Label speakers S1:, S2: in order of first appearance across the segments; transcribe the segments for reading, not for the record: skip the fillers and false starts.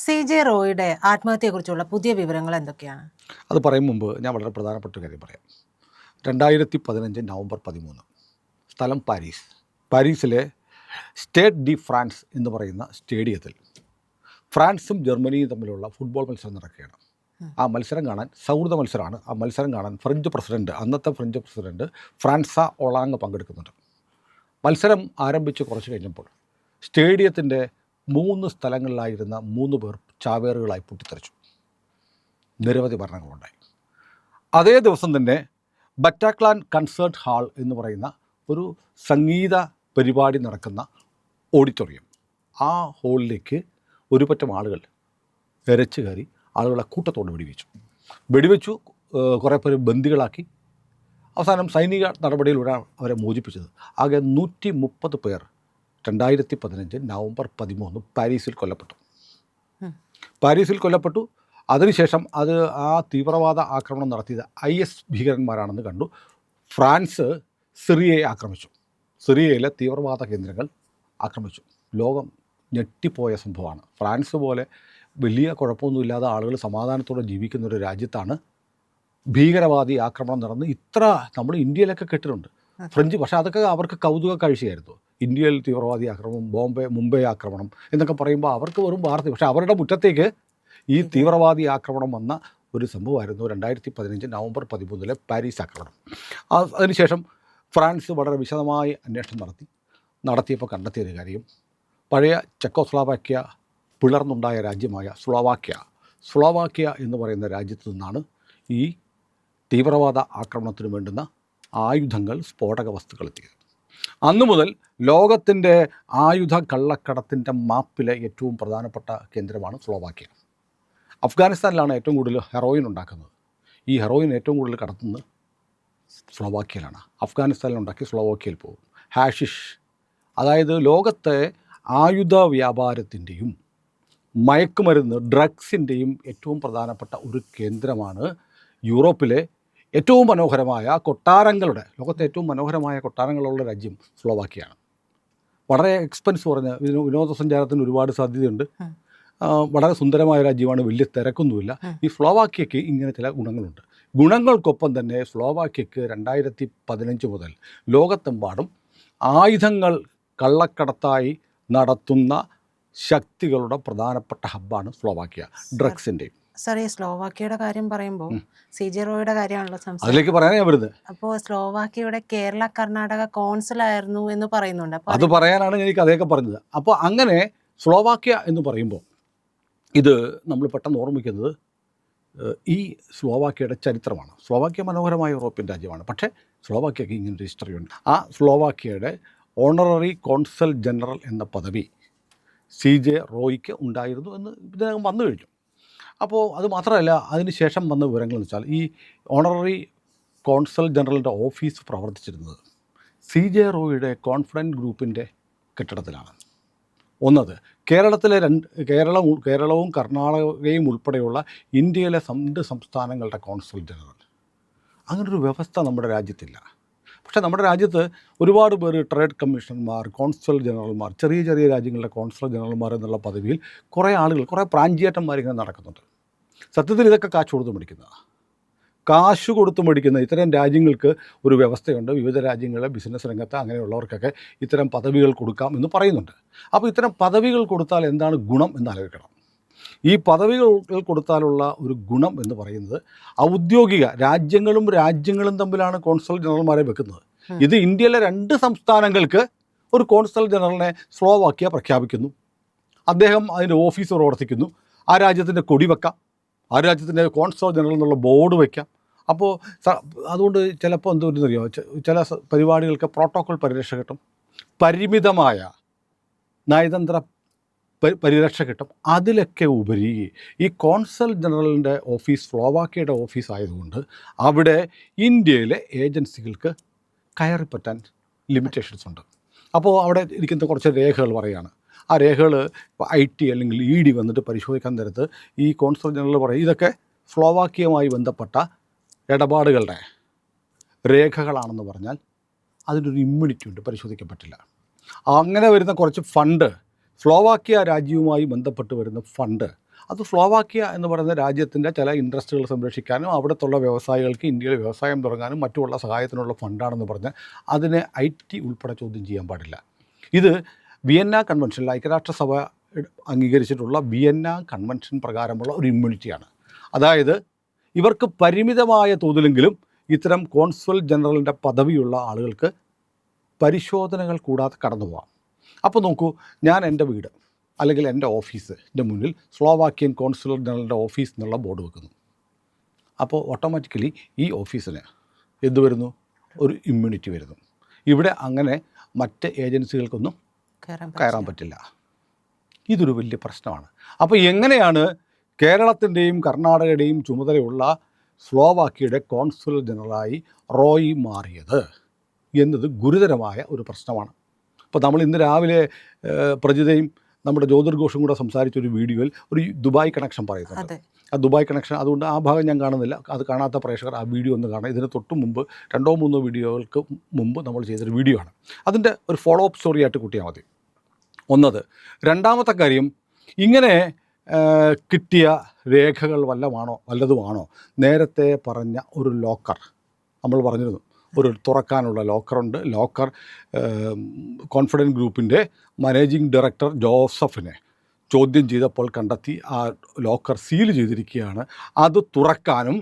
S1: CJ റോയിയുടെ ആത്മഹത്യയെക്കുറിച്ചുള്ള പുതിയ വിവരങ്ങൾ എന്തൊക്കെയാണ്?
S2: അത് പറയും മുമ്പ് ഞാൻ വളരെ പ്രധാനപ്പെട്ട ഒരു കാര്യം പറയാം. 2015 നവംബർ 13, സ്ഥലം പാരീസ്. പാരീസിലെ സ്റ്റേഡ് ഡി ഫ്രാൻസ് എന്ന് പറയുന്ന സ്റ്റേഡിയത്തിൽ ഫ്രാൻസും ജർമ്മനിയും തമ്മിലുള്ള ഫുട്ബോൾ മത്സരം നടക്കുകയാണ്. ആ മത്സരം കാണാൻ സൗഹൃദ മത്സരമാണ്. ആ മത്സരം കാണാൻ അന്നത്തെ ഫ്രഞ്ച് പ്രസിഡൻറ്റ് ഫ്രാൻസ ഒളാങ് പങ്കെടുക്കുന്നുണ്ട്. മത്സരം ആരംഭിച്ച് കുറച്ച് കഴിഞ്ഞപ്പോൾ സ്റ്റേഡിയത്തിൻ്റെ 3 സ്ഥലങ്ങളിലായിരുന്ന 3 പേർ ചാവേറുകളായി പൊട്ടിത്തെറിച്ചു. നിരവധി മരണങ്ങളുണ്ടായി. അതേ ദിവസം തന്നെ ബറ്റാക്ലാൻ കൺസേർട്ട് ഹാൾ എന്ന് പറയുന്ന ഒരു സംഗീത പരിപാടി നടക്കുന്ന ഓഡിറ്റോറിയം, ആ ഹാളിലേക്ക് ഒരു പറ്റം ആളുകൾ ഇരച്ചു കയറി ആളുകളെ കൂട്ടത്തോടെ വെടിവെച്ചു. കുറേ പേര് ബന്ദികളാക്കി. അവസാനം സൈനിക നടപടിയിലൂടെ അവരെ മോചിപ്പിച്ചത്. ആകെ 130 പേർ 2015 നവംബർ 13 പാരീസിൽ കൊല്ലപ്പെട്ടു. അതിനുശേഷം ആ തീവ്രവാദ ആക്രമണം നടത്തിയത് IS ഭീകരന്മാരാണെന്ന് കണ്ടു. ഫ്രാൻസ് സിറിയയെ ആക്രമിച്ചു. സിറിയയിലെ തീവ്രവാദ കേന്ദ്രങ്ങൾ ആക്രമിച്ചു. ലോകം ഞെട്ടിപ്പോയ സംഭവമാണ്. ഫ്രാൻസ് പോലെ വലിയ കുഴപ്പമൊന്നുമില്ലാതെ ആളുകൾ സമാധാനത്തോടെ ജീവിക്കുന്ന ഒരു രാജ്യത്താണ് ഭീകരവാദി ആക്രമണം നടന്ന് നമ്മൾ ഇന്ത്യയിലൊക്കെ കേട്ടിട്ടുണ്ട് ഫ്രഞ്ച്. പക്ഷേ അതൊക്കെ അവർക്ക് കൗതുക കാഴ്ചയായിരുന്നു. ഇന്ത്യയിൽ തീവ്രവാദി ആക്രമണം, മുംബൈ ആക്രമണം എന്നൊക്കെ പറയുമ്പോൾ അവർക്ക് വെറും വാർത്ത. പക്ഷേ അവരുടെ മുറ്റത്തേക്ക് ഈ തീവ്രവാദി ആക്രമണം വന്ന ഒരു സംഭവമായിരുന്നു 2015 നവംബർ 13 പാരീസ് ആക്രമണം. അതിനുശേഷം ഫ്രാൻസ് വളരെ വിശദമായി അന്വേഷണം നടത്തിയപ്പോൾ കണ്ടെത്തിയൊരു കാര്യം, പഴയ ചെക്കോസ്ലോവാക്യ പിളർന്നുണ്ടായ രാജ്യമായ സ്ലോവാക്യ എന്ന് പറയുന്ന രാജ്യത്തു നിന്നാണ് ഈ തീവ്രവാദ ആക്രമണത്തിന് വേണ്ടുന്ന ആയുധങ്ങൾ, സ്ഫോടക വസ്തുക്കൾ എത്തിയത്. അന്നു മുതൽ ലോകത്തിൻ്റെ ആയുധ കള്ളക്കടത്തിൻ്റെ മാപ്പിലെ ഏറ്റവും പ്രധാനപ്പെട്ട കേന്ദ്രമാണ് സ്ലോവാക്യ. അഫ്ഗാനിസ്ഥാനിലാണ് ഏറ്റവും കൂടുതൽ ഹെറോയിൻ ഉണ്ടാക്കുന്നത്. ഈ ഹെറോയിൻ ഏറ്റവും കൂടുതൽ കടത്തുന്നത് സ്ലോവാക്യയിലാണ്. അഫ്ഗാനിസ്ഥാനിലുണ്ടാക്കി സ്ലോവാക്യയിൽ പോകും. ഹാഷിഷ്, അതായത് ലോകത്തെ ആയുധ വ്യാപാരത്തിൻ്റെയും മയക്കുമരുന്ന്, ഡ്രഗ്സിൻ്റെയും ഏറ്റവും പ്രധാനപ്പെട്ട ഒരു കേന്ദ്രമാണ് യൂറോപ്പിലെ ഏറ്റവും മനോഹരമായ ലോകത്തെ ഏറ്റവും മനോഹരമായ കൊട്ടാരങ്ങളുള്ള രാജ്യം സ്ലോവാക്യയാണ്. വളരെ എക്സ്പെൻസ് കുറഞ്ഞ, വിനോദസഞ്ചാരത്തിന് ഒരുപാട് സാധ്യതയുണ്ട്. വളരെ സുന്ദരമായ രാജ്യമാണ്, വലിയ തിരക്കൊന്നുമില്ല. ഈ സ്ലോവാക്യയ്ക്ക് ഇങ്ങനെ ചില ഗുണങ്ങളുണ്ട്. ഗുണങ്ങൾക്കൊപ്പം തന്നെ സ്ലോവാക്യയ്ക്ക് 2015 മുതൽ ലോകത്തെമ്പാടും ആയുധങ്ങൾ കള്ളക്കടത്തായി നടത്തുന്ന ശക്തികളുടെ പ്രധാനപ്പെട്ട ഹബ്ബാണ് സ്ലോവാക്യ, ഡ്രഗ്സിൻ്റെയും.
S1: സാർ, ഈ സ്ലോവാക്യയുടെ കാര്യം പറയുമ്പോൾ CJ റോയിയുടെ കാര്യമാണല്ലോ
S2: അതിലേക്ക് പറയാൻ ഞാൻ വരുന്നത്.
S1: അപ്പോൾ സ്ലോവാക്യയുടെ കേരള കർണാടക കോൺസുലായിരുന്നു എന്ന് പറയുന്നുണ്ട്.
S2: അത് പറയാനാണ് എനിക്ക് അതൊക്കെ പറഞ്ഞത്. അപ്പോൾ അങ്ങനെ സ്ലോവാക്യ എന്ന് പറയുമ്പോൾ ഇത് നമ്മൾ പെട്ടെന്ന് ഓർമ്മിക്കുന്നത് ഈ സ്ലോവാക്യയുടെ ചരിത്രമാണ്. സ്ലോവാക്യ മനോഹരമായ യൂറോപ്യൻ രാജ്യമാണ്. പക്ഷേ സ്ലോവാക്യയ്ക്ക് ഇങ്ങനൊരു ഹിസ്റ്ററിയുണ്ട്. ആ സ്ലോവാക്യയുടെ ഓണററി കോൺസൽ ജനറൽ എന്ന പദവി CJ റോയിക്ക് ഉണ്ടായിരുന്നു എന്ന് ഇതിനകം വന്നു കഴിഞ്ഞു. അപ്പോൾ അത് മാത്രമല്ല, അതിനുശേഷം വന്ന വിവരങ്ങളെന്ന് വെച്ചാൽ ഈ ഓണററി കോൺസൽ ജനറലിൻ്റെ ഓഫീസ് പ്രവർത്തിച്ചിരുന്നത് CJ റോയിയുടെ കോൺഫിഡൻറ്റ് ഗ്രൂപ്പിൻ്റെ കെട്ടിടത്തിലാണ്. ഒന്നത് കേരളവും കർണാടകയും ഉൾപ്പെടെയുള്ള ഇന്ത്യയിലെ 2 സംസ്ഥാനങ്ങളുടെ കോൺസൽ ജനറൽ. അങ്ങനൊരു വ്യവസ്ഥ നമ്മുടെ രാജ്യത്തില്ല. പക്ഷേ നമ്മുടെ രാജ്യത്ത് ഒരുപാട് പേര് ട്രേഡ് കമ്മീഷണർമാർ, കോൺസൽ ജനറൽമാർ, ചെറിയ രാജ്യങ്ങളുടെ കോൺസൽ ജനറൽമാർ എന്നുള്ള പദവിയിൽ കുറേ ആളുകൾ, കുറേ പ്രാഞ്ചിയേട്ടന്മാരിങ്ങനെ നടക്കുന്നുണ്ട്. സത്യത്തിൽ ഇതൊക്കെ കാശ് കൊടുത്ത് മേടിക്കുന്ന ഇത്തരം രാജ്യങ്ങൾക്ക് ഒരു വ്യവസ്ഥയുണ്ട്. വിവിധ രാജ്യങ്ങളിലെ ബിസിനസ് രംഗത്ത് അങ്ങനെയുള്ളവർക്കൊക്കെ ഇത്തരം പദവികൾ കൊടുക്കാം എന്ന് പറയുന്നുണ്ട്. അപ്പോൾ ഇത്തരം പദവികൾ കൊടുത്താൽ എന്താണ് ഗുണം എന്ന് ആലോചിക്കണം. ഈ പദവികൾ കൊടുത്താലുള്ള ഒരു ഗുണം എന്ന് പറയുന്നത്, ഔദ്യോഗിക രാജ്യങ്ങളും തമ്മിലാണ് കോൺസൽ ജനറൽമാരെ വെക്കുന്നത്. ഇത് ഇന്ത്യയിലെ 2 സംസ്ഥാനങ്ങൾക്ക് ഒരു കോൺസൽ ജനറലിനെ സ്ലോവാക്യ പ്രഖ്യാപിക്കുന്നു. അദ്ദേഹം അതിൻ്റെ ഓഫീസ് പ്രവർത്തിക്കുന്നു. ആ രാജ്യത്തിൻ്റെ കൊടി വെക്കാം, ആ രാജ്യത്തിൻ്റെ കോൺസൽ ജനറൽ എന്നുള്ള ബോർഡ് വയ്ക്കാം. അപ്പോൾ അതുകൊണ്ട് ചിലപ്പോൾ എന്തോന്നറിയോ, ചില പരിപാടികൾക്ക് പ്രോട്ടോക്കോൾ പരിരക്ഷ കിട്ടും, പരിമിതമായ നയതന്ത്ര പരിരക്ഷ കിട്ടും. അതിലൊക്കെ ഉപരി ഈ കോൺസൽ ജനറലിൻ്റെ ഓഫീസ് സ്ലോവാക്യയുടെ ഓഫീസ് ആയതുകൊണ്ട് അവിടെ ഇന്ത്യയിലെ ഏജൻസികൾക്ക് കയറിപ്പറ്റാൻ ലിമിറ്റേഷൻസ് ഉണ്ട്. അപ്പോൾ അവിടെ ഇരിക്കുന്ന കുറച്ച് രേഖകൾ പറയുകയാണ്. ആ രേഖകൾ IT അല്ലെങ്കിൽ ED വന്നിട്ട് പരിശോധിക്കാൻ നേരത്ത് ഈ കോൺസൽ ജനറൽ പറയും ഇതൊക്കെ സ്ലോവാക്യയുമായി ബന്ധപ്പെട്ട ഇടപാടുകളുടെ രേഖകളാണെന്ന് പറഞ്ഞാൽ അതിനൊരു ഇമ്മ്യൂണിറ്റി ഉണ്ട്, പരിശോധിക്കാൻ പറ്റില്ല. അങ്ങനെ വരുന്ന കുറച്ച് ഫണ്ട്, സ്ലോവാക്യ രാജ്യവുമായി ബന്ധപ്പെട്ട് വരുന്ന ഫണ്ട്, അത് സ്ലോവാക്യ എന്ന് പറയുന്ന രാജ്യത്തിൻ്റെ ചില ഇൻട്രസ്റ്റുകൾ സംരക്ഷിക്കാനും അവിടുത്തുള്ള വ്യവസായികൾക്ക് ഇന്ത്യയിൽ വ്യവസായം തുടങ്ങാനും മറ്റുള്ള സഹായത്തിനുള്ള ഫണ്ടാണെന്ന് പറഞ്ഞ് അതിനെ IT ഉൾപ്പെടെ ചോദ്യം ചെയ്യാൻ പാടില്ല. ഇത് വിയന്ന കൺവെൻഷനിൽ ഐക്യരാഷ്ട്രസഭ അംഗീകരിച്ചിട്ടുള്ള വിയന്ന കൺവെൻഷൻ പ്രകാരമുള്ള ഒരു ഇമ്മ്യൂണിറ്റിയാണ്. അതായത് ഇവർക്ക് പരിമിതമായ തോതിലെങ്കിലും ഇത്തരം കോൺസുൽ ജനറലിൻ്റെ പദവിയുള്ള ആളുകൾക്ക് പരിശോധനകൾ കൂടാതെ കടന്നു പോകാം. അപ്പോൾ നോക്കൂ, ഞാൻ എൻ്റെ വീട് അല്ലെങ്കിൽ എൻ്റെ ഓഫീസിൻ്റെ മുന്നിൽ സ്ലോവാക്യൻ കോൺസുലർ ജനറലിൻ്റെ ഓഫീസ് എന്നുള്ള ബോർഡ് വെക്കുന്നു. അപ്പോൾ ഓട്ടോമാറ്റിക്കലി ഈ ഓഫീസിന് എന്ത് വരുന്നു? ഒരു ഇമ്മ്യൂണിറ്റി വരുന്നു. ഇവിടെ അങ്ങനെ മറ്റ് ഏജൻസികൾക്കൊന്നും കയറാൻ പറ്റില്ല. ഇതൊരു വലിയ പ്രശ്നമാണ്. അപ്പോൾ എങ്ങനെയാണ് കേരളത്തിൻ്റെയും കർണാടകയുടെയും ചുമതലയുള്ള സ്ലോവാക്യയുടെ കോൺസുലർ ജനറലായി റോയി മാറിയത് എന്നത് ഗുരുതരമായ ഒരു പ്രശ്നമാണ്. അപ്പോൾ നമ്മൾ ഇന്ന് രാവിലെ പ്രജിതയും നമ്മുടെ ജ്യോതിർഘോഷും കൂടെ സംസാരിച്ചൊരു വീഡിയോയിൽ ഒരു ദുബായ് കണക്ഷൻ പറയുന്നുണ്ട്. ആ ദുബായ് കണക്ഷൻ, അതുകൊണ്ട് ആ ഭാഗം ഞാൻ കാണുന്നില്ല. അത് കാണാത്ത പ്രേക്ഷകർ ആ വീഡിയോ ഒന്ന് കാണാം. ഇതിന് തൊട്ട് മുമ്പ് 2-3 വീഡിയോകൾക്ക് മുമ്പ് നമ്മൾ ചെയ്തൊരു വീഡിയോ ആണ്. അതിൻ്റെ ഒരു ഫോളോ അപ്പ് സ്റ്റോറിയായിട്ട് കൂട്ടിയാൽ മതി. ഒന്നത്. രണ്ടാമത്തെ കാര്യം, ഇങ്ങനെ കിട്ടിയ രേഖകൾ വല്ലതുമാണോ നേരത്തെ പറഞ്ഞ ഒരു ലോക്കർ, നമ്മൾ പറഞ്ഞിരുന്നു ഒരു തുറക്കാനുള്ള ലോക്കറുണ്ട്. ലോക്കർ കോൺഫിഡൻറ്റ് ഗ്രൂപ്പിൻ്റെ മാനേജിംഗ് ഡയറക്ടർ ജോസഫിനെ ചോദ്യം ചെയ്തപ്പോൾ കണ്ടെത്തി ആ ലോക്കർ സീൽ ചെയ്തിരിക്കുകയാണ്. അത് തുറക്കാനും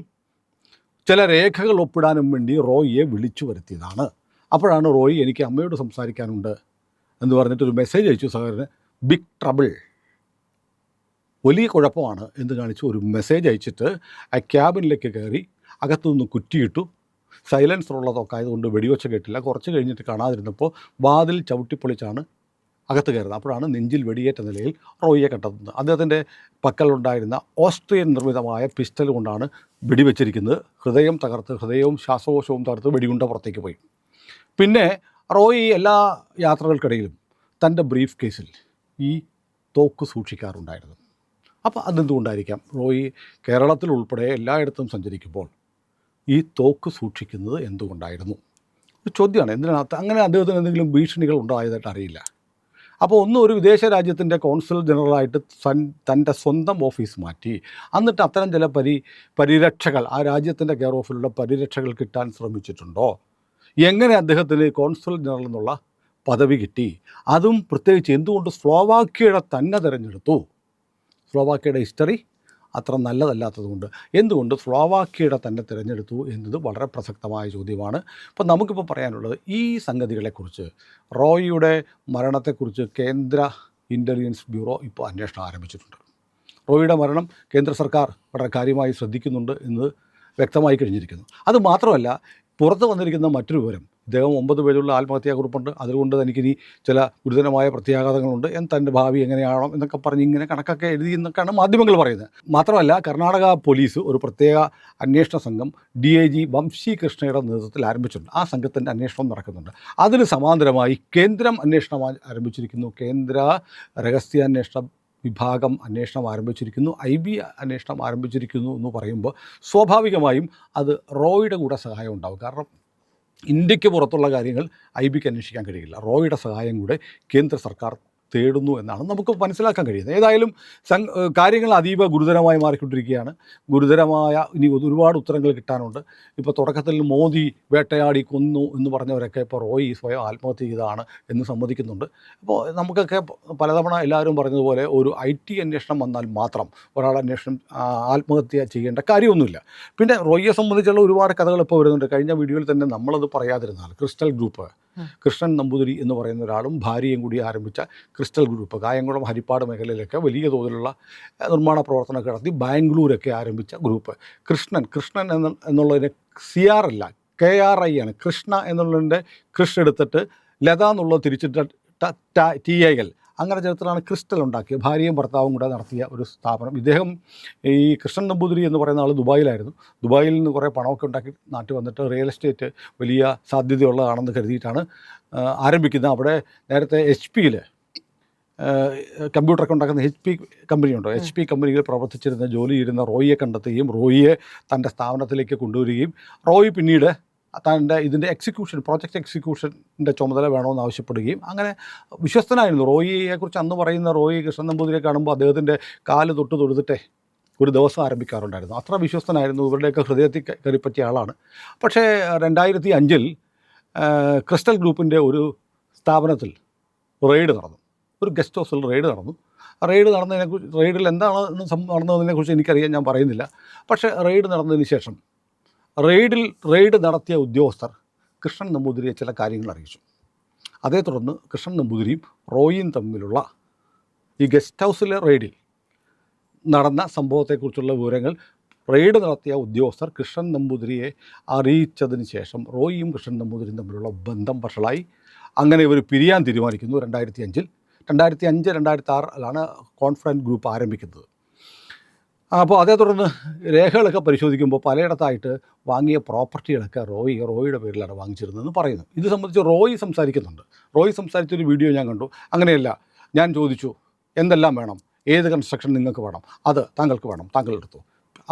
S2: ചില രേഖകൾ ഒപ്പിടാനും വേണ്ടി റോയിയെ വിളിച്ചു വരുത്തിയതാണ്. അപ്പോഴാണ് റോയി എനിക്ക് അമ്മയോട് സംസാരിക്കാനുണ്ട് എന്ന് പറഞ്ഞിട്ടൊരു മെസ്സേജ് അയച്ചു സഹോദരന്. ബിഗ് ട്രബിൾ, വലിയ കുഴപ്പമാണ് എന്ന് കാണിച്ച് ഒരു മെസ്സേജ് അയച്ചിട്ട് ആ ക്യാബിനിലേക്ക് കയറി അകത്തുനിന്ന് കുറ്റിയിട്ടു. സൈലൻസർ ഉള്ളതൊക്കെ ആയതുകൊണ്ട് വെടിവെച്ച കേട്ടില്ല. കുറച്ച് കഴിഞ്ഞിട്ട് കാണാതിരുന്നപ്പോൾ വാതിൽ ചവിട്ടിപ്പൊളിച്ചാണ് അകത്ത് കയറുന്നത്. അപ്പോഴാണ് നെഞ്ചിൽ വെടിയേറ്റ നിലയിൽ റോയിയെ കണ്ടെത്തുന്നത്. അദ്ദേഹത്തിൻ്റെ പക്കലുണ്ടായിരുന്ന ഓസ്ട്രിയൻ നിർമ്മിതമായ പിസ്റ്റൽ കൊണ്ടാണ് വെടിവെച്ചിരിക്കുന്നത്. ഹൃദയവും ശ്വാസകോശവും തകർത്ത് വെടിയുണ്ട പുറത്തേക്ക് പോയി. പിന്നെ റോയി എല്ലാ യാത്രകൾക്കിടയിലും തൻ്റെ ബ്രീഫ് കേസിൽ ഈ തോക്ക് സൂക്ഷിക്കാറുണ്ടായിരുന്നു. അപ്പോൾ അതെന്തുകൊണ്ടായിരിക്കാം? റോയി കേരളത്തിൽ ഉൾപ്പെടെ എല്ലായിടത്തും സഞ്ചരിക്കുമ്പോൾ ഈ തോക്ക് സൂക്ഷിക്കുന്നത് എന്തുകൊണ്ടായിരുന്നു? ഒരു ചോദ്യമാണ്. എന്തിനകത്ത് അങ്ങനെ അദ്ദേഹത്തിന് എന്തെങ്കിലും ഭീഷണികൾ ഉണ്ടായതായിട്ട് അറിയില്ല. അപ്പോൾ ഒരു വിദേശ രാജ്യത്തിൻ്റെ കോൺസുൽ ജനറലായിട്ട് തൻ്റെ സ്വന്തം ഓഫീസ് മാറ്റി എന്നിട്ട് അത്തരം ചില പരിരക്ഷകൾ ആ രാജ്യത്തിൻ്റെ കെയർ ഓഫിലുള്ള പരിരക്ഷകൾ കിട്ടാൻ ശ്രമിച്ചിട്ടുണ്ടോ? എങ്ങനെ അദ്ദേഹത്തിന് കോൺസുൽ ജനറൽ എന്നുള്ള പദവി കിട്ടി? അതും പ്രത്യേകിച്ച് എന്തുകൊണ്ട് സ്ലോവാക്യയുടെ തന്നെ തിരഞ്ഞെടുത്തു? സ്ലോവാക്യയുടെ ഹിസ്റ്ററി അത്ര നല്ലതല്ലാത്തതുകൊണ്ട് എന്തുകൊണ്ട് സ്ലോവാക്യയുടെ തന്നെ തിരഞ്ഞെടുത്തു എന്നത് വളരെ പ്രസക്തമായ ചോദ്യമാണ്. അപ്പോൾ നമുക്കിപ്പോൾ പറയാനുള്ളത് ഈ സംഗതികളെക്കുറിച്ച്, റോയിയുടെ മരണത്തെക്കുറിച്ച് കേന്ദ്ര ഇൻ്റലിജൻസ് ബ്യൂറോ ഇപ്പോൾ അന്വേഷണം ആരംഭിച്ചിട്ടുണ്ട്. റോയിയുടെ മരണം കേന്ദ്ര സർക്കാർ വളരെ കാര്യമായി ശ്രദ്ധിക്കുന്നുണ്ട് എന്ന് വ്യക്തമായി കഴിഞ്ഞിരിക്കുന്നു. അതുമാത്രമല്ല, പുറത്ത് വന്നിരിക്കുന്ന മറ്റൊരു വിവരം, ഇദ്ദേഹം 9 പേരുള്ള ആത്മഹത്യാക്കുറിപ്പുണ്ട്, അതുകൊണ്ട് തനിക്കിനി ചില ഗുരുതരമായ പ്രത്യാഘാതങ്ങളുണ്ട്, തൻ്റെ ഭാവി എങ്ങനെയാണോ എന്നൊക്കെ പറഞ്ഞ് ഇങ്ങനെ കണക്കൊക്കെ എഴുതി എന്നൊക്കെയാണ് മാധ്യമങ്ങൾ പറയുന്നത്. മാത്രമല്ല, കർണാടക പോലീസ് ഒരു പ്രത്യേക അന്വേഷണ സംഘം DIG വംശി കൃഷ്ണയുടെ നേതൃത്വത്തിൽ ആരംഭിച്ചിട്ടുണ്ട്. ആ സംഘത്തിൻ്റെ അന്വേഷണം നടക്കുന്നുണ്ട്. അതിന് സമാന്തരമായി കേന്ദ്രം അന്വേഷണം ആരംഭിച്ചിരിക്കുന്നു. കേന്ദ്ര രഹസ്യാന്വേഷണ വിഭാഗം അന്വേഷണം ആരംഭിച്ചിരിക്കുന്നു. IB അന്വേഷണം ആരംഭിച്ചിരിക്കുന്നു എന്ന് പറയുമ്പോൾ സ്വാഭാവികമായും അത് റോയിയുടെ കൂടെ സഹായം ഉണ്ടാകും. കാരണം ഇന്ത്യക്ക് പുറത്തുള്ള കാര്യങ്ങൾ IBക്ക് അന്വേഷിക്കാൻ കഴിയില്ല. റോയിയുടെ സഹായം കൂടെ കേന്ദ്ര സർക്കാർ തേടുന്നു എന്നാണ് നമുക്ക് മനസ്സിലാക്കാൻ കഴിയുന്നത്. ഏതായാലും കാര്യങ്ങൾ അതീവ ഗുരുതരമായി മാറിക്കൊണ്ടിരിക്കുകയാണ്. ഇനി ഒരുപാട് ഉത്തരങ്ങൾ കിട്ടാനുണ്ട്. ഇപ്പോൾ തുടക്കത്തിൽ മോദി വേട്ടയാടി കൊന്നു എന്ന് പറഞ്ഞവരൊക്കെ ഇപ്പോൾ റോയി സ്വയം ആത്മഹത്യ ചെയ്തതാണ് എന്ന് സമ്മതിക്കുന്നുണ്ട്. അപ്പോൾ നമുക്കൊക്കെ പലതവണ എല്ലാവരും പറഞ്ഞതുപോലെ ഒരു IT അന്വേഷണം വന്നാൽ മാത്രം ആത്മഹത്യ ചെയ്യേണ്ട കാര്യമൊന്നുമില്ല. പിന്നെ റോയിയെ സംബന്ധിച്ചുള്ള ഒരുപാട് കഥകൾ ഇപ്പോൾ വരുന്നുണ്ട്. കഴിഞ്ഞ വീഡിയോയിൽ തന്നെ നമ്മളത് പറയാതിരുന്നാൽ ക്രിസ്റ്റൽ ഗ്രൂപ്പ്, കൃഷ്ണൻ നമ്പൂതിരി എന്ന് പറയുന്ന ഒരാളും ഭാര്യയും കൂടി ആരംഭിച്ച ക്രിസ്റ്റൽ ഗ്രൂപ്പ് കായംകുളം ഹരിപ്പാട് മേഖലയിലൊക്കെ വലിയ തോതിലുള്ള നിർമ്മാണ പ്രവർത്തനമൊക്കെ നടത്തി ബാംഗ്ലൂരൊക്കെ ആരംഭിച്ച ഗ്രൂപ്പ്. കൃഷ്ണൻ എന്നുള്ളതിന് CR അല്ല KRI ആണ്. കൃഷ്ണ എന്നുള്ളതിൻ്റെ കൃഷ് എടുത്തിട്ട് ലത എന്നുള്ളത് തിരിച്ചിട്ട് TIL അങ്ങനെ ചേർത്തിട്ടാണ് ക്രിസ്റ്റൽ ഉണ്ടാക്കിയത്. ഭാര്യയും ഭർത്താവും കൂടെ നടത്തിയ ഒരു സ്ഥാപനം. ഇദ്ദേഹം ഈ കൃഷ്ണൻ നമ്പൂതിരി എന്ന് പറയുന്ന ആൾ ദുബായിലായിരുന്നു. ദുബായിൽ നിന്ന് കുറേ പണമൊക്കെ ഉണ്ടാക്കി നാട്ടിൽ വന്നിട്ട് റിയൽ എസ്റ്റേറ്റ് വലിയ സാധ്യതയുള്ളതാണെന്ന് കരുതിയിട്ടാണ് ആരംഭിക്കുന്നത്. അവിടെ നേരത്തെ HP കമ്പ്യൂട്ടറൊക്കെ ഉണ്ടാക്കുന്ന HP കമ്പനിയുണ്ടോ, HP കമ്പനിയിൽ ജോലി ചെയ്യുന്ന റോയിയെ കണ്ടെത്തുകയും റോയിയെ തൻ്റെ സ്ഥാപനത്തിലേക്ക് കൊണ്ടുവരികയും റോയി പിന്നീട് തൻ്റെ ഇതിൻ്റെ പ്രോജക്റ്റ് എക്സിക്യൂഷൻ്റെ ചുമതല വേണമെന്ന് ആവശ്യപ്പെടുകയും അങ്ങനെ വിശ്വസ്തനായിരുന്നു. റോയിയെക്കുറിച്ച് അന്ന് പറയുന്ന റോയി കൃഷ്ണൻ നമ്പൂതിരിയെ കാണുമ്പോൾ അദ്ദേഹത്തിൻ്റെ കാല് തൊഴുതിട്ടേ ഒരു ദിവസം ആരംഭിക്കാറുണ്ടായിരുന്നു. അത്ര വിശ്വസ്തനായിരുന്നു, ഇവരുടെയൊക്കെ ഹൃദയത്തിൽ കയറിപ്പറ്റിയ ആളാണ്. പക്ഷേ 2005 ക്രിസ്റ്റൽ ഗ്രൂപ്പിൻ്റെ ഒരു സ്ഥാപനത്തിൽ റെയ്ഡ് നടന്നു, ഒരു ഗസ്റ്റ് ഹൗസിൽ റെയ്ഡ് നടന്നു. റെയ്ഡിൽ എന്താണ് നടന്നതിനെക്കുറിച്ച് എനിക്കറിയാൻ ഞാൻ പറയുന്നില്ല. പക്ഷേ റെയ്ഡ് നടന്നതിന് ശേഷം റെയ്ഡ് നടത്തിയ ഉദ്യോഗസ്ഥർ കൃഷ്ണൻ നമ്പൂതിരിയെ ചില കാര്യങ്ങൾ അറിയിച്ചു. അതേ തുടർന്ന് കൃഷ്ണൻ നമ്പൂതിരിയും റോയിയും തമ്മിലുള്ള ഈ ഗസ്റ്റ് ഹൗസിലെ റെയ്ഡിൽ നടന്ന സംഭവത്തെക്കുറിച്ചുള്ള വിവരങ്ങൾ റെയ്ഡ് നടത്തിയ ഉദ്യോഗസ്ഥർ കൃഷ്ണൻ നമ്പൂതിരിയെ അറിയിച്ചതിന് ശേഷം റോയിയും കൃഷ്ണൻ നമ്പൂതിരിയും തമ്മിലുള്ള ബന്ധം വഷളായി. അങ്ങനെ ഇവർ പിരിയാൻ തീരുമാനിക്കുന്നു. 2005 2006 കോൺഫറൻസ് ഗ്രൂപ്പ് ആരംഭിക്കുന്നത്. അപ്പോൾ അതേ തുടർന്ന് രേഖകളൊക്കെ പരിശോധിക്കുമ്പോൾ പലയിടത്തായിട്ട് വാങ്ങിയ പ്രോപ്പർട്ടികളൊക്കെ റോയിയുടെ പേരിലാണ് വാങ്ങിച്ചിരുന്നതെന്ന് പറയുന്നു. ഇത് സംബന്ധിച്ച് റോയി സംസാരിക്കുന്നുണ്ട്. റോയി സംസാരിച്ചൊരു വീഡിയോ ഞാൻ കണ്ടു. അങ്ങനെയല്ല, ഞാൻ ചോദിച്ചു എന്തെല്ലാം വേണം, ഏത് കൺസ്ട്രക്ഷൻ നിങ്ങൾക്ക് വേണം, അത് താങ്കൾക്ക് വേണം, താങ്കൾ എടുത്തോ,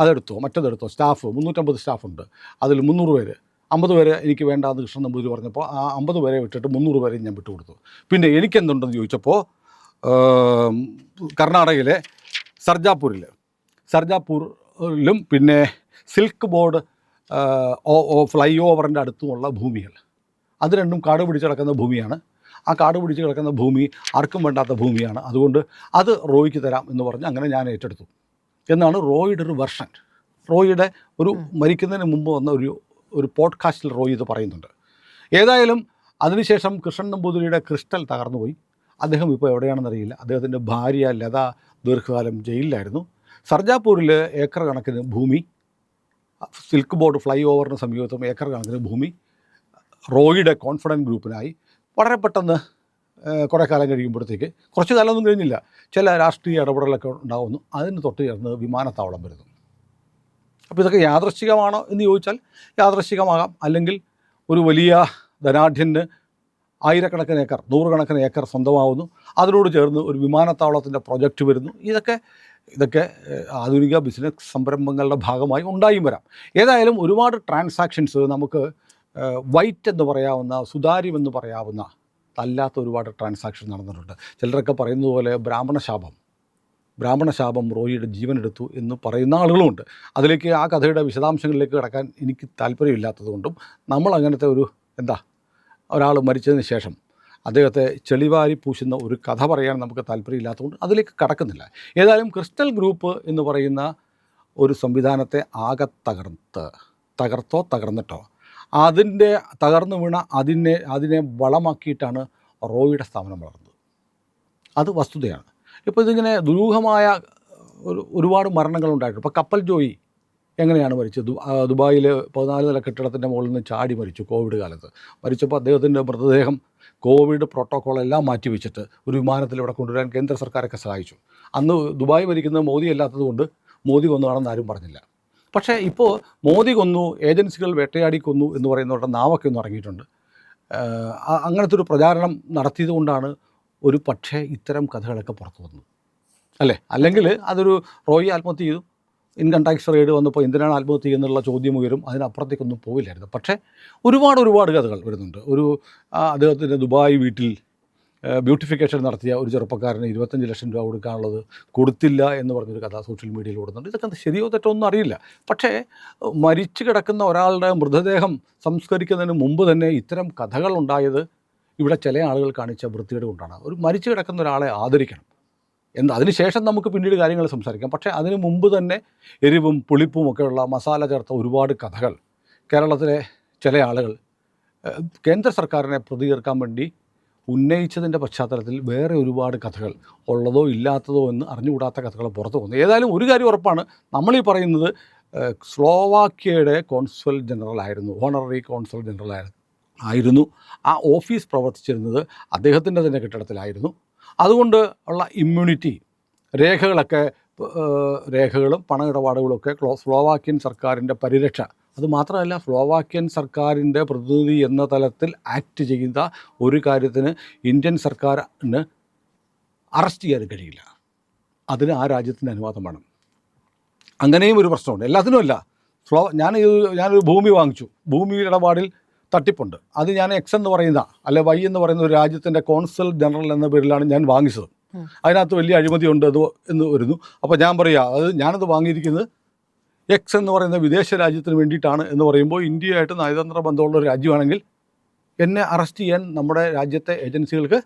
S2: അതെടുത്തോ, മറ്റതെടുത്തോ. സ്റ്റാഫ് 350 സ്റ്റാഫുണ്ട്, അതിൽ 300 പേര്, 50 പേര് എനിക്ക് വേണ്ടാന്ന് കൃഷ്ണൻ നമ്പൂതിരി പറഞ്ഞപ്പോൾ ആ 50 പേരെ വിട്ടിട്ട് 300 പേരെ ഞാൻ വിട്ടുകൊടുത്തു. പിന്നെ എനിക്കെന്തുണ്ടെന്ന് ചോദിച്ചപ്പോൾ കർണാടകയിലെ സർജാപൂരിലും പിന്നെ സിൽക്ക് ബോർഡ് ഫ്ലൈ ഓവറിൻ്റെ അടുത്തുമുള്ള ഭൂമികൾ, അത് രണ്ടും കാട് പിടിച്ച് കിടക്കുന്ന ഭൂമിയാണ്. ആ കാട് പിടിച്ച് കിടക്കുന്ന ഭൂമി ആർക്കും വേണ്ടാത്ത ഭൂമിയാണ്, അതുകൊണ്ട് അത് റോയിക്ക് തരാം എന്ന് പറഞ്ഞ് അങ്ങനെ ഞാൻ ഏറ്റെടുത്തു എന്നാണ് റോയിയുടെ ഒരു വെർഷൻ. റോയിയുടെ ഒരു മരിക്കുന്നതിന് മുമ്പ് വന്ന ഒരു പോഡ്കാസ്റ്റിൽ റോയി ഇത് പറയുന്നുണ്ട്. ഏതായാലും അതിനുശേഷം കൃഷ്ണൻ നമ്പൂതിരിയുടെ ക്രിസ്റ്റൽ തകർന്നുപോയി. അദ്ദേഹം ഇപ്പോൾ എവിടെയാണെന്നറിയില്ല. അദ്ദേഹത്തിൻ്റെ ഭാര്യ ലത ദീർഘകാലം ജയിലിലായിരുന്നു. സർജാപൂരിൽ ഏക്കർ കണക്കിന് ഭൂമി, സിൽക്ക് ബോർഡ് ഫ്ലൈ ഓവറിന് സമീപത്തും ഏക്കർ കണക്കിന് ഭൂമി റോയിയുടെ കോൺഫിഡൻസ് ഗ്രൂപ്പിനായി. വളരെ പെട്ടെന്ന് കുറേ കാലം കഴിയുമ്പോഴത്തേക്ക്, കുറച്ച് കാലമൊന്നും കഴിഞ്ഞില്ല, ചില രാഷ്ട്രീയ ഇടപെടലൊക്കെ ഉണ്ടാകുന്നു. അതിന് തൊട്ട് ചേർന്ന് വിമാനത്താവളം വരുന്നു. അപ്പോൾ ഇതൊക്കെ യാദൃശ്ചികമാണോ എന്ന് ചോദിച്ചാൽ യാദൃശ്ചികമാകാം. അല്ലെങ്കിൽ ഒരു വലിയ ധനാഢ്യന് ആയിരക്കണക്കിന് ഏക്കർ, 100 ഏക്കർ സ്വന്തമാവുന്നു, അതിനോട് ചേർന്ന് ഒരു വിമാനത്താവളത്തിൻ്റെ പ്രൊജക്റ്റ് വരുന്നു. ഇതൊക്കെ ആധുനിക ബിസിനസ് സംരംഭങ്ങളുടെ ഭാഗമായി ഉണ്ടായും വരാം. ഏതായാലും ഒരുപാട് ട്രാൻസാക്ഷൻസ് നമുക്ക് വൈറ്റ് എന്ന് പറയാവുന്ന, സുതാര്യമെന്ന് പറയാവുന്ന അല്ലാത്ത ഒരുപാട് ട്രാൻസാക്ഷൻ നടന്നിട്ടുണ്ട്. ചിലരൊക്കെ പറയുന്നത് പോലെ ബ്രാഹ്മണശാപം റോയിയുടെ ജീവനെടുത്തു എന്ന് പറയുന്ന ആളുകളുമുണ്ട്. അതിലേക്ക് ആ കഥയുടെ വിശദാംശങ്ങളിലേക്ക് കടക്കാൻ എനിക്ക് താല്പര്യമില്ലാത്തതുകൊണ്ടും നമ്മൾ അങ്ങനത്തെ ഒരാൾ മരിച്ചതിന് ശേഷം അദ്ദേഹത്തെ ചെളിവാരി പൂശുന്ന ഒരു കഥ പറയാൻ നമുക്ക് താല്പര്യമില്ലാത്തതുകൊണ്ട് അതിലേക്ക് കടക്കുന്നില്ല. ഏതായാലും ക്രിസ്റ്റൽ ഗ്രൂപ്പ് എന്ന് പറയുന്ന ഒരു സംവിധാനത്തെ ആകെ തകർന്നിട്ടോ അതിൻ്റെ തകർന്നു വീണ അതിനെ വളമാക്കിയിട്ടാണ് റോയിയുടെ സ്ഥാപനം വളർന്നത്. അത് വസ്തുതയാണ്. ഇപ്പോൾ ഇതിങ്ങനെ ദുരൂഹമായ ഒരുപാട് മരണങ്ങളുണ്ടായിട്ടുണ്ട്. ഇപ്പോൾ കപ്പൽ ജോയി എങ്ങനെയാണ് മരിച്ചത്? ദുബായിൽ 14 നില കെട്ടിടത്തിൻ്റെ മുകളിൽ നിന്ന് ചാടി മരിച്ചു കോവിഡ് കാലത്ത്. മരിച്ചപ്പോൾ അദ്ദേഹത്തിൻ്റെ മൃതദേഹം കോവിഡ് പ്രോട്ടോക്കോളെല്ലാം മാറ്റിവെച്ചിട്ട് ഒരു വിമാനത്തിൽ ഇവിടെ കൊണ്ടുവരാൻ കേന്ദ്ര സർക്കാരൊക്കെ സഹായിച്ചു. അന്ന് ദുബായ് ഭരിക്കുന്നത് മോദി അല്ലാത്തതുകൊണ്ട് മോദി കൊന്നതാണെന്ന് ആരും പറഞ്ഞില്ല. പക്ഷേ ഇപ്പോൾ മോദി കൊന്നു, ഏജൻസികൾ വേട്ടയാടി കൊന്നു എന്ന് പറയുന്നവരുടെ നാവൊക്കെ ഒന്ന് ഇറങ്ങിയിട്ടുണ്ട്. അങ്ങനത്തെ ഒരു പ്രചാരണം നടത്തിയത് കൊണ്ടാണ് ഒരു പക്ഷേ ഇത്തരം കഥകളൊക്കെ പുറത്തു വന്നത്, അല്ലേ? അല്ലെങ്കിൽ അതൊരു റോയി ആത്മഹത്യ ചെയ്തു, ഇൻകം ടാക്സ് റെയ്ഡ് വന്നപ്പോൾ എന്തിനാണ് ആത്മഹത്യ ചെയ്യുന്നുള്ള ചോദ്യം ഉയരും. അതിനപ്പുറത്തേക്കൊന്നും പോവില്ലായിരുന്നു. പക്ഷേ ഒരുപാട് കഥകൾ വരുന്നുണ്ട്. അദ്ദേഹത്തിൻ്റെ ദുബായ് വീട്ടിൽ ബ്യൂട്ടിഫിക്കേഷൻ നടത്തിയ ഒരു ചെറുപ്പക്കാരന് 25 ലക്ഷം രൂപ കൊടുക്കാനുള്ളത് കൊടുത്തില്ല എന്ന് പറഞ്ഞൊരു കഥ സോഷ്യൽ മീഡിയയിൽ ഓടുന്നുണ്ട്. ഇതൊക്കെ ശരിയോ തെറ്റോ ഒന്നും അറിയില്ല. പക്ഷേ മരിച്ചു കിടക്കുന്ന ഒരാളുടെ മൃതദേഹം സംസ്കരിക്കുന്നതിന് മുമ്പ് തന്നെ ഇത്തരം കഥകൾ ഉണ്ടായത് ഇവിടെ ചില ആളുകൾ കാണിച്ച വൃത്തികേട് കൊണ്ടാണ്. ഒരു മരിച്ചു കിടക്കുന്ന ഒരാളെ ആദരിക്കണം അതിനുശേഷം നമുക്ക് പിന്നീട് കാര്യങ്ങൾ സംസാരിക്കാം. പക്ഷേ അതിന് മുമ്പ് തന്നെ എരിവും പുളിപ്പും ഒക്കെയുള്ള മസാല ചേർത്ത ഒരുപാട് കഥകൾ കേരളത്തിലെ ചില ആളുകൾ കേന്ദ്ര സർക്കാരിനെ പ്രതികരിക്കാൻ വേണ്ടി ഉന്നയിച്ചതിൻ്റെ പശ്ചാത്തലത്തിൽ വേറെ ഒരുപാട് കഥകൾ ഉള്ളതോ ഇല്ലാത്തതോ എന്ന് അറിഞ്ഞുകൂടാത്ത കഥകൾ പുറത്തു വന്നു. ഏതായാലും ഒരു കാര്യം ഉറപ്പാണ്, നമ്മളീ പറയുന്നത് സ്ലോവാക്യയുടെ കോൺസുൽ ജനറൽ ആയിരുന്നു, ഓണററി കോൺസുൽ ജനറൽ ആയിരുന്നു. ആ ഓഫീസ് പ്രവർത്തിച്ചിരുന്നത് അദ്ദേഹത്തിൻ്റെ തന്നെ കെട്ടിടത്തിലായിരുന്നു. അതുകൊണ്ട് ഉള്ള ഇമ്മ്യൂണിറ്റി രേഖകളും പണമിടപാടുകളൊക്കെ സ്ലോവാക്യൻ സർക്കാരിൻ്റെ പരിരക്ഷ. അതുമാത്രമല്ല, സ്ലോവാക്യൻ സർക്കാരിൻ്റെ പ്രതിനിധി എന്ന തലത്തിൽ ആക്ട് ചെയ്യുന്ന ഒരു കാര്യത്തിന് ഇന്ത്യൻ സർക്കാരിന് അറസ്റ്റ് ചെയ്യാൻ കഴിയില്ല. അതിന് ആ രാജ്യത്തിൻ്റെ അനുവാദം വേണം. അങ്ങനെയും ഒരു പ്രശ്നമുണ്ട്. എല്ലാത്തിനുമല്ല, ഞാനൊരു ഭൂമി വാങ്ങിച്ചു, ഭൂമി ഇടപാടിൽ തട്ടിപ്പുണ്ട്, അത് ഞാൻ എക്സ് എന്ന് പറയുന്ന അല്ലെ വൈ എന്ന് പറയുന്ന ഒരു രാജ്യത്തിൻ്റെ കോൺസൽ ജനറൽ എന്ന പേരിലാണ് ഞാൻ വാങ്ങിച്ചത്. അതിനകത്ത് വലിയ അഴിമതിയുണ്ട് എന്ന് വരുന്നു. അപ്പോൾ ഞാൻ പറയാ ഞാനത് വാങ്ങിയിരിക്കുന്നത് എക്സ് എന്ന് പറയുന്ന വിദേശ രാജ്യത്തിന് വേണ്ടിയിട്ടാണ് എന്ന് പറയുമ്പോൾ ഇന്ത്യയായിട്ട് നയതന്ത്ര ബന്ധമുള്ള ഒരു രാജ്യമാണെങ്കിൽ എന്നെ അറസ്റ്റ് ചെയ്യാൻ നമ്മുടെ രാജ്യത്തെ ഏജൻസികൾക്ക്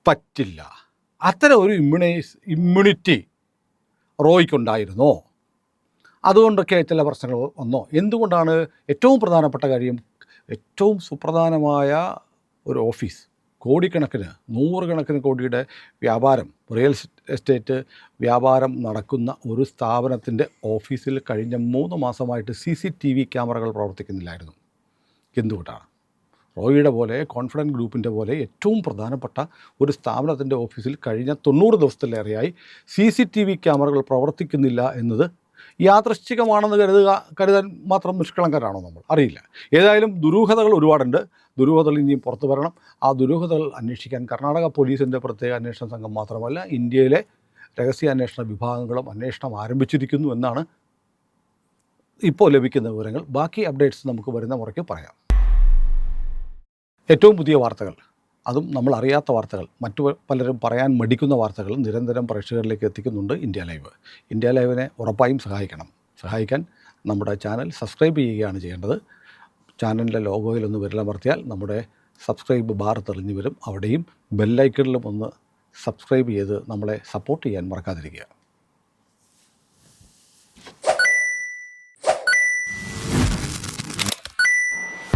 S2: പറ്റില്ല. അത്തരം ഒരു ഇമ്മ്യൂണിറ്റി റോയ്ക്കുണ്ടായിരുന്നോ? അതുകൊണ്ടൊക്കെ ചില പ്രശ്നങ്ങൾ വന്നോ? എന്തുകൊണ്ടാണ്? ഏറ്റവും പ്രധാനപ്പെട്ട കാര്യം, ഏറ്റവും സുപ്രധാനമായ ഒരു ഓഫീസ്, കോടിക്കണക്കിന് 100 കോടിയുടെ വ്യാപാരം, റിയൽ എസ്റ്റേറ്റ് വ്യാപാരം നടക്കുന്ന ഒരു സ്ഥാപനത്തിൻ്റെ ഓഫീസിൽ കഴിഞ്ഞ 3 മാസമായിട്ട് CCTV ക്യാമറകൾ പ്രവർത്തിക്കുന്നില്ലായിരുന്നു. എന്തുകൊണ്ടാണ്? റോയിയുടെ പോലെ, കോൺഫിഡൻറ്റ് ഗ്രൂപ്പിൻ്റെ പോലെ ഏറ്റവും പ്രധാനപ്പെട്ട ഒരു സ്ഥാപനത്തിൻ്റെ ഓഫീസിൽ കഴിഞ്ഞ 90 ദിവസത്തിലേറെയായി CCTV ക്യാമറകൾ പ്രവർത്തിക്കുന്നില്ല എന്നത് യാദൃശ്ചികമാണെന്ന് കരുതാൻ മാത്രം നിഷ്കളങ്കരാണോ നമ്മൾ? അറിയില്ല. ഏതായാലും ദുരൂഹതകൾ ഒരുപാടുണ്ട്. ദുരൂഹതകൾ ഇനിയും പുറത്തു വരണം. ആ ദുരൂഹതകൾ അന്വേഷിക്കാൻ കർണാടക പോലീസിൻ്റെ പ്രത്യേക അന്വേഷണ സംഘം മാത്രമല്ല, ഇന്ത്യയിലെ രഹസ്യാന്വേഷണ വിഭാഗങ്ങളും അന്വേഷണം ആരംഭിച്ചിരിക്കുന്നു എന്നാണ് ഇപ്പോൾ ലഭിക്കുന്ന വിവരങ്ങൾ. ബാക്കി അപ്ഡേറ്റ്സ് നമുക്ക് വരുന്ന മുറയ്ക്ക് പറയാം. ഏറ്റവും പുതിയ വാർത്തകൾ, അതും നമ്മൾ അറിയാത്ത വാർത്തകൾ, മറ്റു പലരും പറയാൻ മടിക്കുന്ന വാർത്തകൾ നിരന്തരം പ്രേക്ഷകരിലേക്ക് എത്തിക്കുന്നുണ്ട് ഇന്ത്യ ലൈവിനെ ഉറപ്പായും സഹായിക്കാൻ നമ്മുടെ ചാനൽ സബ്സ്ക്രൈബ് ചെയ്യുകയാണ് ചെയ്യേണ്ടത്. ചാനലിൻ്റെ ലോഗോയിലൊന്ന് വിരലമർത്തിയാൽ നമ്മുടെ സബ്സ്ക്രൈബ് ബാർ തെളിഞ്ഞു വരും. അവിടെയും ബെല്ലൈക്കണിലും ഒന്ന് സബ്സ്ക്രൈബ് ചെയ്ത് നമ്മളെ സപ്പോർട്ട് ചെയ്യാൻ മറക്കാതിരിക്കുക.